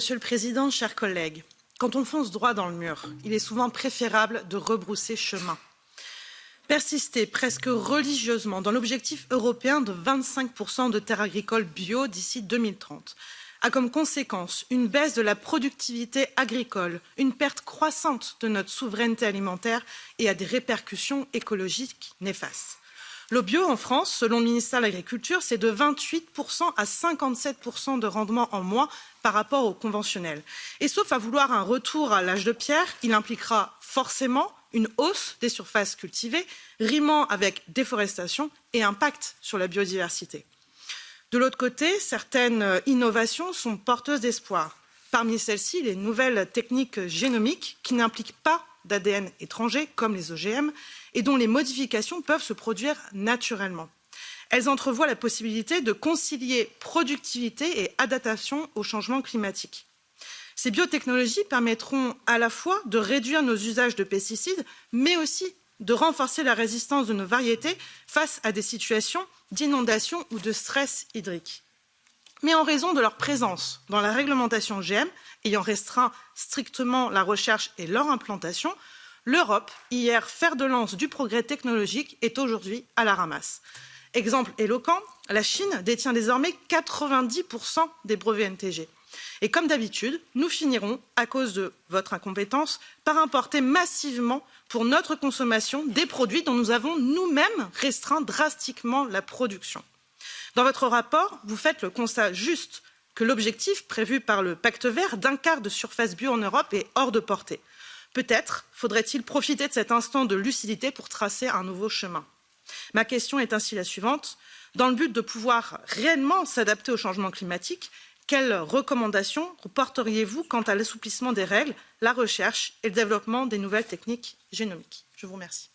Monsieur le Président, chers collègues, quand on fonce droit dans le mur, il est souvent préférable de rebrousser chemin. Persister presque religieusement dans l'objectif européen de 25% de terres agricoles bio d'ici 2030 a comme conséquence une baisse de la productivité agricole, une perte croissante de notre souveraineté alimentaire et a des répercussions écologiques néfastes. Le bio en France, selon le ministère de l'Agriculture, c'est de 28% à 57% de rendement en moins par rapport au conventionnel. Et sauf à vouloir un retour à l'âge de pierre, il impliquera forcément une hausse des surfaces cultivées, rimant avec déforestation et impact sur la biodiversité. De l'autre côté, certaines innovations sont porteuses d'espoir. Parmi celles-ci, les nouvelles techniques génomiques qui n'impliquent pas d'ADN étranger, comme les OGM, et dont les modifications peuvent se produire naturellement. Elles entrevoient la possibilité de concilier productivité et adaptation au changement climatique. Ces biotechnologies permettront à la fois de réduire nos usages de pesticides, mais aussi de renforcer la résistance de nos variétés face à des situations d'inondation ou de stress hydrique. Mais en raison de leur présence dans la réglementation OGM, ayant restreint strictement la recherche et leur implantation, l'Europe, hier fer de lance du progrès technologique, est aujourd'hui à la ramasse. Exemple éloquent, la Chine détient désormais 90% des brevets NTG. Et comme d'habitude, nous finirons, à cause de votre incompétence, par importer massivement pour notre consommation des produits dont nous avons nous-mêmes restreint drastiquement la production. Dans votre rapport, vous faites le constat juste que l'objectif prévu par le pacte vert d'un quart de surface bio en Europe est hors de portée. Peut-être faudrait-il profiter de cet instant de lucidité pour tracer un nouveau chemin. Ma question est ainsi la suivante. Dans le but de pouvoir réellement s'adapter au changement climatique, quelles recommandations porteriez-vous quant à l'assouplissement des règles, la recherche et le développement des nouvelles techniques génomiques? Je vous remercie.